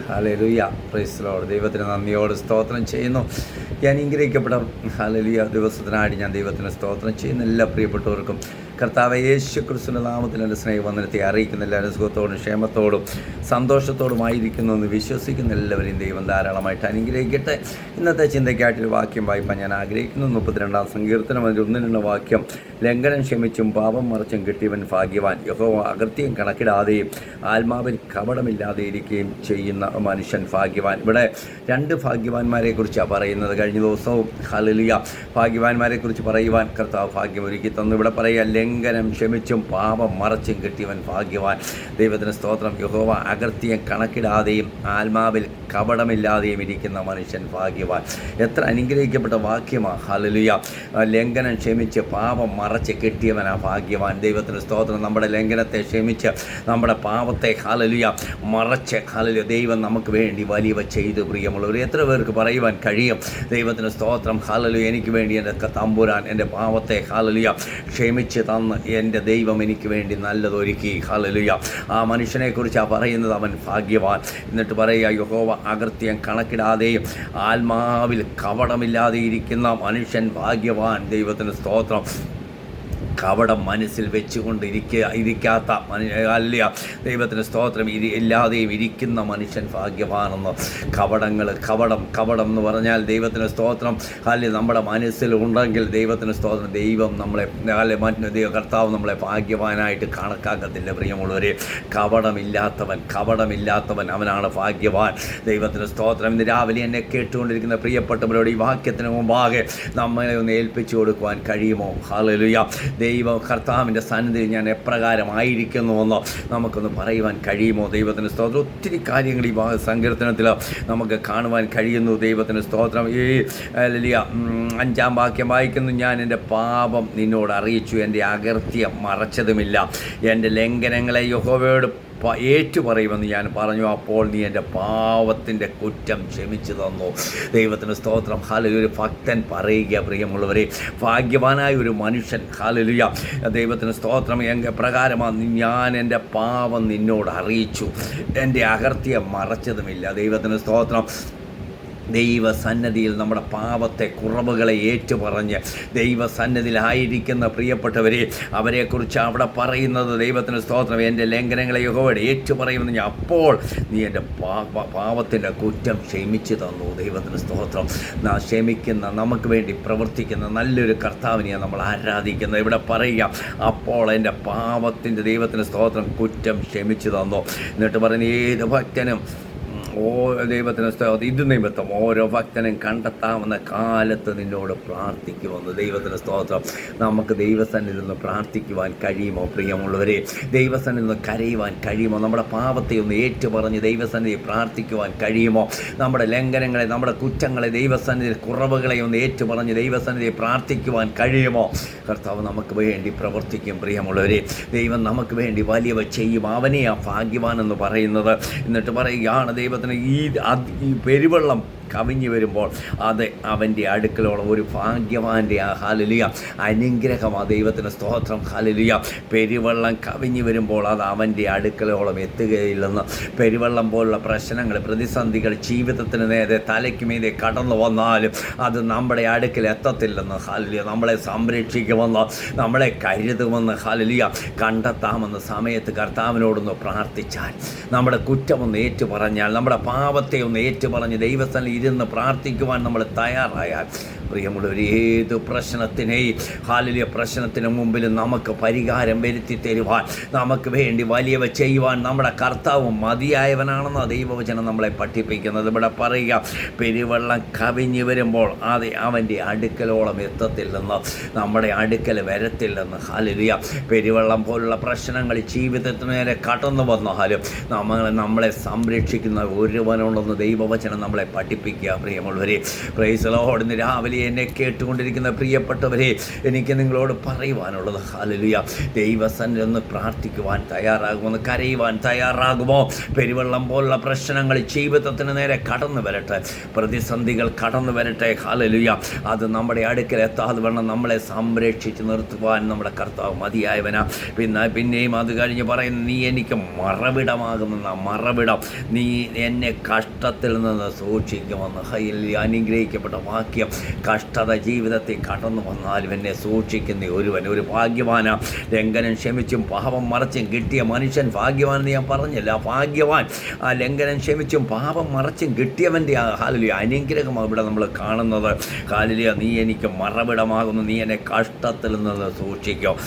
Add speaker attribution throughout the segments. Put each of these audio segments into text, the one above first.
Speaker 1: Hallelujah. Praise Lord. ദൈവത്തിന് നന്ദിയോട് സ്തോത്രം ചെയ്യുന്നു. ഈ അനുഗ്രഹിക്കപ്പെട്ട ഹല്ലേലൂയ ദിവസത്തിനായിട്ട് ഞാൻ ദൈവത്തിന് സ്തോത്രം ചെയ്യുന്ന എല്ലാ പ്രിയപ്പെട്ടവർക്കും കർത്താവ് യേശു ക്രിസ്തുവിൻ്റെ നാമത്തിൽ എൻ്റെ സ്നേഹവന്ദനത്തെ അറിയിക്കുന്ന എല്ലാവരും സുഖത്തോടും ക്ഷേമത്തോടും സന്തോഷത്തോടുമായിരിക്കുന്നു എന്ന് വിശ്വസിക്കുന്ന എല്ലാവരെയും ദൈവം ധാരാളമായിട്ട് അനുഗ്രഹിക്കട്ടെ. ഇന്നത്തെ ചിന്തയ്ക്കായിട്ടൊരു വാക്യം വായിപ്പാൻ ഞാൻ ആഗ്രഹിക്കുന്നു. 32-ാം സങ്കീർത്തനം അതിൽ 1-നുള്ള വാക്യം, ലംഘനം ക്ഷമിച്ചും പാപം മറച്ചും കിട്ടിയവൻ ഭാഗ്യവാൻ, യഹോവ അകൃത്യം കണക്കിടാതെയും ആത്മാവിൽ കപടമില്ലാതെ ഇരിക്കുകയും ചെയ്യുന്ന മനുഷ്യൻ ഭാഗ്യവാൻ. ഇവിടെ രണ്ട് ഭാഗ്യവാന്മാരെ കുറിച്ചാണ് പറയുന്നത്. കഴിഞ്ഞ ദിവസവും ഹല്ലേലൂയ ഭാഗ്യവാന്മാരെ കുറിച്ച് പറയുവാൻ കർത്താവ് ഭാഗ്യം ഒരുക്കി തന്നു. ഇവിടെ പറയുക, ലംഘനം ക്ഷമിച്ചും പാപം മറച്ചും കിട്ടിയവൻ ഭാഗ്യവാൻ. ദൈവത്തിന് സ്തോത്രം. യഹോവ അകൃത്യം കണക്കിടാതെയും ആത്മാവിൽ കപടമില്ലാതെയും ഇരിക്കുന്ന മനുഷ്യൻ ഭാഗ്യവാൻ. എത്ര അനുഗ്രഹിക്കപ്പെട്ട വാക്യമാണ്. ഹല്ലേലൂയ. ലംഘനം ക്ഷമിച്ച് പാപം മറച്ച് കെട്ടിയവനാ ഭാഗ്യവാൻ. ദൈവത്തിന് സ്തോത്രം. നമ്മുടെ ലംഘനത്തെ ക്ഷമിച്ച് നമ്മുടെ പാപത്തെ ഹല്ലേലൂയ മറച്ച് ഹല്ലേലൂയ ദൈവം നമുക്ക് വേണ്ടി വലിയവ ചെയ്തു. പ്രിയമുള്ളവർ, എത്ര പേർക്ക് പറയുവാൻ കഴിയും? ദൈവത്തിന് സ്തോത്രം. ഹല്ലേലൂയ, എനിക്ക് വേണ്ടി എൻ്റെ തമ്പുരാൻ എൻ്റെ പാപത്തെ ഹല്ലേലൂയ ക്ഷമിച്ച് തന്ന് എൻ്റെ ദൈവം എനിക്ക് വേണ്ടി നല്ലതൊരുക്കി. ഹല്ലേലൂയ. ആ മനുഷ്യനെക്കുറിച്ചാണ് പറയുന്നത്, അവൻ ഭാഗ്യവാൻ. എന്നിട്ട് പറയുക, യഹോവ അകൃത്യം കണക്കിടാതെയും ആത്മാവിൽ കപടമില്ലാതെ ഇരിക്കുന്ന മനുഷ്യൻ ഭാഗ്യവാൻ. ദൈവത്തിന് സ്തോത്രം. കപടം മനസ്സിൽ വെച്ചുകൊണ്ട് ഇരിക്കാത്ത അല്ല, ദൈവത്തിന് സ്തോത്രം, ഇല്ലാതെയും ഇരിക്കുന്ന മനുഷ്യൻ ഭാഗ്യവാനെന്ന്. കപടം എന്ന് പറഞ്ഞാൽ ദൈവത്തിന് സ്തോത്രം അല്ലെ നമ്മുടെ മനസ്സിലുണ്ടെങ്കിൽ ദൈവത്തിന് സ്തോത്രം ദൈവം നമ്മളെ അല്ലെ കർത്താവ് നമ്മളെ ഭാഗ്യവാനായിട്ട് കണക്കാക്കത്തില്ല. പ്രിയമുള്ളവരെ, കപടമില്ലാത്തവൻ അവനാണ് ഭാഗ്യവാൻ. ദൈവത്തിന് സ്തോത്രം. ഇന്ന് രാവിലെ എന്നെ കേട്ടുകൊണ്ടിരിക്കുന്ന പ്രിയപ്പെട്ടവരോട് ഈ വാക്യത്തിന് മുമ്പാകെ നമ്മളെ ഒന്ന് ഏൽപ്പിച്ചു കൊടുക്കുവാൻ കഴിയുമോ? ഹല്ലേലൂയ. ദൈവം കർത്താവിൻ്റെ സന്നിധിയിൽ ഞാൻ എപ്രകാരമായിരിക്കുന്നുവെന്നോ നമുക്കൊന്ന് പറയുവാൻ കഴിയുമോ? ദൈവത്തിന് സ്തോത്രം. ഒത്തിരി കാര്യങ്ങൾ ഈ സങ്കീർത്തനത്തിൽ നമുക്ക് കാണുവാൻ കഴിയുന്നു. ദൈവത്തിന് സ്തോത്രം. ഈ 5-ാം വാക്യം വായിക്കുന്നു, ഞാൻ എൻ്റെ പാപം നിന്നോട് അറിയിച്ചു, എൻ്റെ അകൃത്യം മറച്ചതുമില്ല, എൻ്റെ ലംഘനങ്ങളെ യഹോവയോട് ഏറ്റുപറയുമെന്ന് ഞാൻ പറഞ്ഞു, അപ്പോൾ നീ എൻ്റെ പാവത്തിൻ്റെ കുറ്റം ക്ഷമിച്ചു തന്നു. ദൈവത്തിന് സ്തോത്രം. ഹല്ലേലൂയ. ഒരു ഭക്തൻ പറയുക, പ്രിയമുള്ളവരെ, ഭാഗ്യവാനായ ഒരു മനുഷ്യൻ ഹല്ലേലൂയ ദൈവത്തിന് സ്തോത്രം പ്രകാരമാണ്, ഞാൻ എൻ്റെ പാവം നിന്നോട് അറിയിച്ചു, എൻ്റെ അകൃത്യം മറച്ചതുമില്ല. ദൈവത്തിന് സ്തോത്രം. ദൈവസന്നിധിയിൽ നമ്മുടെ പാപത്തെ കുറവുകളെ ഏറ്റുപറഞ്ഞ് ദൈവസന്നിധിയിലായിരിക്കുന്ന പ്രിയപ്പെട്ടവരെ, അവരെക്കുറിച്ച് അവിടെ പറയുന്നത്, ദൈവത്തിന് സ്തോത്രം, എൻ്റെ ലംഘനങ്ങളെ യഹോവയോട് ഏറ്റുപറയുമെന്ന് ഞാൻ, അപ്പോൾ നീ എൻ്റെ പാപത്തിൻ്റെ കുറ്റം ക്ഷമിച്ചു തന്നു. ദൈവത്തിന് സ്തോത്രം. ക്ഷമിക്കുന്ന, നമുക്ക് വേണ്ടി പ്രവർത്തിക്കുന്ന നല്ലൊരു കർത്താവിനെയാണ് നമ്മൾ ആരാധിക്കുന്നത്. ഇവിടെ പറയുക, അപ്പോൾ എൻ്റെ പാപത്തിൻ്റെ ദൈവത്തിന് സ്തോത്രം കുറ്റം ക്ഷമിച്ചു തന്നു. എന്നിട്ട് പറയുന്ന, ഏത് ഭക്തനും ദൈവത്തിന് സ്തോത്രം, ഇത് നിമിത്തം ഓരോ ഭക്തനും കണ്ടെത്താവുന്ന കാലത്ത് നിന്നോട് പ്രാർത്ഥിക്കുമെന്ന്. ദൈവത്തിന് സ്തോത്രം. നമുക്ക് ദൈവസന്നിധിയിൽ നിന്ന് പ്രാർത്ഥിക്കുവാൻ കഴിയുമോ? പ്രിയമുള്ളവരെ, ദൈവസന്നിധിയിൽ നിന്ന് കരയുവാൻ കഴിയുമോ? നമ്മുടെ പാപത്തെ ഒന്ന് ഏറ്റുപറഞ്ഞ് ദൈവസന്നിധി പ്രാർത്ഥിക്കുവാൻ കഴിയുമോ? നമ്മുടെ ലംഘനങ്ങളെ, നമ്മുടെ കുറ്റങ്ങളെ, ദൈവസന്നിധി കുറവുകളെ ഒന്ന് ഏറ്റുപറഞ്ഞ് ദൈവസന്നിധി പ്രാർത്ഥിക്കുവാൻ കഴിയുമോ? കർത്താവ് നമുക്ക് വേണ്ടി പ്രവർത്തിക്കും. പ്രിയമുള്ളവരെ, ദൈവം നമുക്ക് വേണ്ടി വലിയവ ചെയ്യും. അവനെയാണ് ഭാഗ്യവാൻ എന്ന് പറയുന്നത്. എന്നിട്ട് പറയുകയാണ്, ദൈവത്തിന് ഈ പെരുവെള്ളം കവിഞ്ഞു വരുമ്പോൾ അത് അവൻ്റെ അടുക്കലോളം ഒരു ഭാഗ്യവാൻ്റെ ഹല്ലേലൂയ അനുഗ്രഹമാണ്. ദൈവത്തിന് സ്തോത്രം. ഹല്ലേലൂയ. പെരുവെള്ളം കവിഞ്ഞു വരുമ്പോൾ അത് അവൻ്റെ അടുക്കലോളം എത്തുകയില്ലെന്ന്. പെരുവെള്ളം പോലുള്ള പ്രശ്നങ്ങൾ, പ്രതിസന്ധികൾ ജീവിതത്തിന് നേരെ തലയ്ക്ക് മീതെ കടന്നു വന്നാലും അത് നമ്മുടെ അടുക്കൽ എത്തത്തില്ലെന്ന്. ഹല്ലേലൂയ. നമ്മളെ സംരക്ഷിക്കുമെന്ന്, നമ്മളെ കരുതുമെന്ന് ഹല്ലേലൂയ കണ്ടെത്താമെന്ന സമയത്ത് കർത്താവിനോടൊന്ന് പ്രാർത്ഥിച്ചാൽ, നമ്മുടെ കുറ്റമൊന്ന് ഏറ്റുപറഞ്ഞാൽ, നമ്മുടെ പാപത്തെ ഒന്ന് ഏറ്റുപറഞ്ഞ് ദൈവസ്ഥനിൽ ഇരുന്ന് പ്രാർത്ഥിക്കുവാൻ നമ്മൾ തയ്യാറായാൽ, പ്രിയമുള്ളവർ, ഏത് പ്രശ്നത്തിനെയും ഹല്ലേലൂയ പ്രശ്നത്തിന് മുമ്പിൽ നമുക്ക് പരിഹാരം വരുത്തി തരുവാൻ, നമുക്ക് വേണ്ടി വലിയവ ചെയ്യുവാൻ നമ്മുടെ കർത്താവ് മതിയായവനാണെന്ന് ദൈവവചനം നമ്മളെ പഠിപ്പിക്കുന്നത്. ഇവിടെ പറയുക, പെരുവെള്ളം കവിഞ്ഞു വരുമ്പോൾ അത് അവൻ്റെ അടുക്കലോളം എത്തത്തില്ലെന്ന്, നമ്മുടെ അടുക്കൽ വരത്തില്ലെന്ന്. ഹല്ലേലൂയ. പെരുവെള്ളം പോലുള്ള പ്രശ്നങ്ങൾ ജീവിതത്തിന് നേരെ കടന്നു വന്നാലും നമ്മളെ സംരക്ഷിക്കുന്ന ഒരുവനുണ്ടെന്ന് ദൈവവചനം നമ്മളെ പഠിപ്പിക്കുക. പ്രിയമുള്ളവരെ, പ്രൈസ് ലോർഡ്. ഇന്ന് രാവിലെ എന്നെ കേട്ടുകൊണ്ടിരിക്കുന്ന പ്രിയപ്പെട്ടവരെ, എനിക്ക് നിങ്ങളോട് പറയുവാനുള്ളത്, ഹല്ലേലൂയ, ദൈവസന്നിധിയിൽ ഒന്ന് പ്രാർത്ഥിക്കുവാൻ തയ്യാറാകുമോ? ഒന്ന് കരയുവാൻ തയ്യാറാകുമോ? പെരുവെള്ളം പോലുള്ള പ്രശ്നങ്ങൾ ജീവിതത്തിന് നേരെ കടന്നു വരട്ടെ, പ്രതിസന്ധികൾ കടന്നു വരട്ടെ. ഹല്ലേലൂയ. അത് നമ്മുടെ അടുക്കൽ എത്താതെ വേണം നമ്മളെ സംരക്ഷിച്ച് നിർത്തുവാൻ നമ്മുടെ കർത്താവ് മതിയായവനാ. പിന്നെയും അത് കഴിഞ്ഞ് പറയുന്നു, നീ എനിക്ക് മറവിടമാകുമെന്ന മറവിടം, നീ എന്നെ കഷ്ടത്തിൽ നിന്ന് സൂക്ഷിക്കുമെന്ന്. അനുഗ്രഹിക്കപ്പെട്ട വാക്യം. കഷ്ടത ജീവിതത്തിൽ കടന്നു വന്നാലും എന്നെ സൂക്ഷിക്കുന്ന ഒരു ഭാഗ്യവാനാ. ലംഘനം ക്ഷമിച്ചും പാപം മറച്ചും കിട്ടിയ മനുഷ്യൻ ഭാഗ്യവാനെന്ന് ഞാൻ പറഞ്ഞില്ല. ഭാഗ്യവാൻ ആ ലംഘനം ക്ഷമിച്ചും പാപം മറച്ചും കിട്ടിയവൻ്റെ ഹല്ലേലൂയ അനുഗ്രഹമാണ് ഇവിടെ നമ്മൾ കാണുന്നത്. ഹല്ലേലൂയ, നീ എനിക്ക് മറവിടമാകുന്നു, നീ എന്നെ കഷ്ടത്തിൽ നിന്ന് സൂക്ഷിക്കും.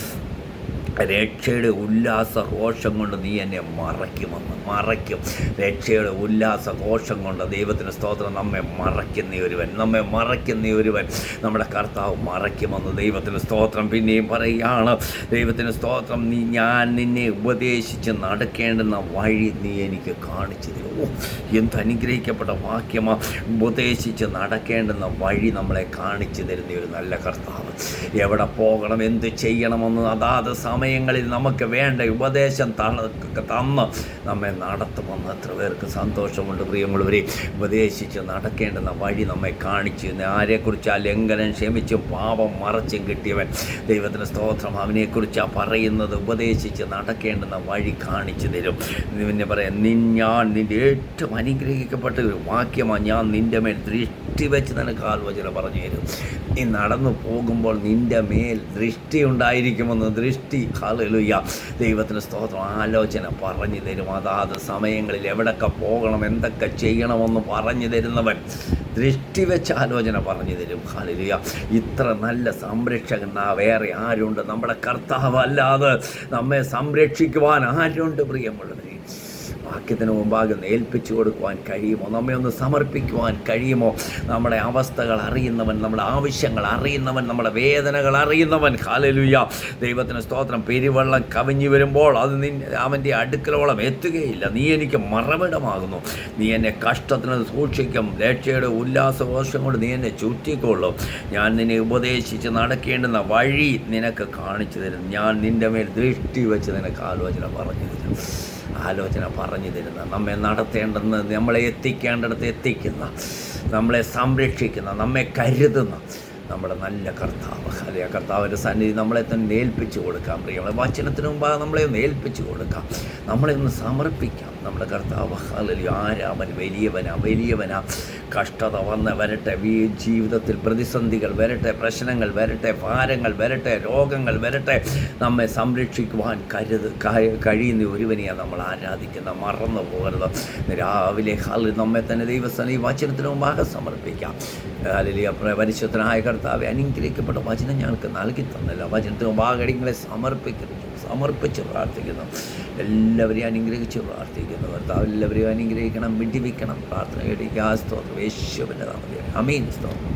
Speaker 1: രക്ഷയുടെ ഉല്ലാസഘോഷം കൊണ്ട് നീ എന്നെ മറയ്ക്കും. രക്ഷയുടെ ഉല്ലാസഘോഷം കൊണ്ട് ദൈവത്തിന് സ്തോത്രം. നമ്മെ മറയ്ക്കുന്ന ഒരുവൻ നമ്മുടെ കർത്താവ് മറയ്ക്കുമെന്ന് ദൈവത്തിന് സ്തോത്രം. പിന്നെയും പറയുകയാണ്, ദൈവത്തിന് സ്തോത്രം, ഞാൻ നിന്നെ ഉപദേശിച്ച് നടക്കേണ്ടുന്ന വഴി നീ എനിക്ക് കാണിച്ചു തരും. എന്ത് അനുഗ്രഹിക്കപ്പെട്ട വാക്യമാണ്. ഉപദേശിച്ച് നടക്കേണ്ടുന്ന വഴി നമ്മളെ കാണിച്ചു തരുന്ന ഒരു നല്ല കർത്താവ്. എവിടെ പോകണം, എന്ത് ചെയ്യണമെന്ന് അതാത് സമയങ്ങളിൽ നമുക്ക് വേണ്ട ഉപദേശം തന്ന് നമ്മെ നടത്തുമെന്ന് എത്ര പേർക്ക് സന്തോഷമുണ്ട് പ്രിയമുള്ളവരെ. ഉപദേശിച്ച് നടക്കേണ്ടുന്ന വഴി നമ്മെ കാണിച്ചു. ആരെക്കുറിച്ച് ആ ലംഘനം ക്ഷമിച്ചും പാപം മറച്ചും കിട്ടിയവൻ ദൈവത്തിന് സ്തോത്രം. അവനെക്കുറിച്ചാണ് പറയുന്നത്. ഉപദേശിച്ച് നടക്കേണ്ടുന്ന വഴി കാണിച്ചു തരും. പിന്നെ പറയാം, ഞാൻ നിൻ്റെ ഏറ്റവും അനുഗ്രഹിക്കപ്പെട്ട ഒരു വാക്യമാണ്. ഞാൻ നിൻ്റെ മേൽ ദൃഷ്ടി വെച്ച് നിനക്ക് ആലോചന പറഞ്ഞു തരും. നീ നടന്നു പോകുമ്പോൾ നിൻ്റെ മേൽ ദൃഷ്ടി ഉണ്ടായിരിക്കുമെന്ന്. ദൃഷ്ടി, ഹല്ലേലൂയ, ദൈവത്തിന് സ്തോത്രം, ആലോചന പറഞ്ഞു തരും. അതാത് സമയങ്ങളിൽ എവിടൊക്കെ പോകണം, എന്തൊക്കെ ചെയ്യണമെന്ന് പറഞ്ഞു തരുന്നവൻ ദൃഷ്ടി വെച്ച് ആലോചന പറഞ്ഞു തരും. ഹല്ലേലൂയ, ഇത്ര നല്ല സംരക്ഷകൻ വേറെ ആരുണ്ട്? നമ്മുടെ കർത്താവ് അല്ലാതെ നമ്മെ സംരക്ഷിക്കുവാൻ ആരുണ്ട് പ്രിയമുള്ളവരെ? വാക്യത്തിന് മുമ്പാകെ ഏൽപ്പിച്ചു കൊടുക്കുവാൻ കഴിയുമോ? നമ്മെ ഒന്ന് സമർപ്പിക്കുവാൻ കഴിയുമോ? നമ്മുടെ അവസ്ഥകൾ അറിയുന്നവൻ, നമ്മുടെ ആവശ്യങ്ങൾ അറിയുന്നവൻ, നമ്മുടെ വേദനകൾ അറിയുന്നവൻ. ഹല്ലേലൂയ, ദൈവത്തിന് സ്തോത്രം. പെരുവെള്ളം കവിഞ്ഞു വരുമ്പോൾ അത് അവൻ്റെ അടുക്കലോളം എത്തുകയില്ല. നീ എനിക്ക് മറവിടമാകുന്നു, നീ എന്നെ കഷ്ടത്തിന് സൂക്ഷിക്കും. രക്ഷയുടെ ഉല്ലാസഘോഷം കൊണ്ട് നീ എന്നെ ചുറ്റിക്കൊള്ളും. ഞാൻ നിന്നെ ഉപദേശിച്ച് നടക്കേണ്ടുന്ന വഴി നിനക്ക് കാണിച്ചു തരും. ഞാൻ നിൻ്റെ മേൽ ദൃഷ്ടി വെച്ച് നിനക്ക് ആലോചന പറഞ്ഞു തരുന്ന, നമ്മെ നടത്തേണ്ടെന്ന്, നമ്മളെ എത്തിക്കേണ്ടിടത്ത് എത്തിക്കുന്ന, നമ്മളെ സംരക്ഷിക്കുന്ന, നമ്മെ കരുതുന്ന നമ്മുടെ നല്ല കർത്താവ്. അല്ലെ, കർത്താവിൻ്റെ സന്നിധി നമ്മളെ തന്നെ ഏൽപ്പിച്ചു കൊടുക്കാം. പ്രിയങ്ങളെ, വചനത്തിന് മുമ്പാകെ നമ്മളെ ഒന്ന് ഏൽപ്പിച്ചു കൊടുക്കാം, നമ്മളെ ഒന്ന് സമർപ്പിക്കാം. നമ്മുടെ കർത്താവ് ഹല്ലേലൂയ, ആരാമൻ വലിയവനാ. കഷ്ടത വരട്ടെ, ജീവിതത്തിൽ പ്രതിസന്ധികൾ വരട്ടെ, പ്രശ്നങ്ങൾ വരട്ടെ, ഭാരങ്ങൾ വരട്ടെ, രോഗങ്ങൾ വരട്ടെ, നമ്മെ സംരക്ഷിക്കുവാൻ കഴിയുന്ന ഒരുവനെയാണ് നമ്മൾ ആരാധിക്കുന്ന. മറന്നു പോകരുത്. രാവിലെ നമ്മെ തന്നെ ദൈവസന്നിധി വചനത്തിന് മുമ്പാകെ സമർപ്പിക്കാം. ഹല്ലേലൂയ, പരിശുദ്ധനായ കർത്താവെ, അനുഗ്രഹിക്കപ്പെട്ട വചനം ഞങ്ങൾക്ക് നൽകി തന്നില്ല. വചനത്തിന് മുമ്പാകെ സമർപ്പിച്ച് പ്രാർത്ഥിക്കുന്നു. എല്ലാവരെയും അനുഗ്രഹിച്ച് പ്രാർത്ഥിക്കുന്നു. കർത്താവ് എല്ലാവരെയും അനുഗ്രഹിക്കണം, വിടിവിക്കണം. പ്രാർത്ഥന കേട്ടിരിക്കുക. സ്തോത്രം യേശുവിൻ്റെ നാമത്തിൽ. ആമേൻ. സ്തോത്രം.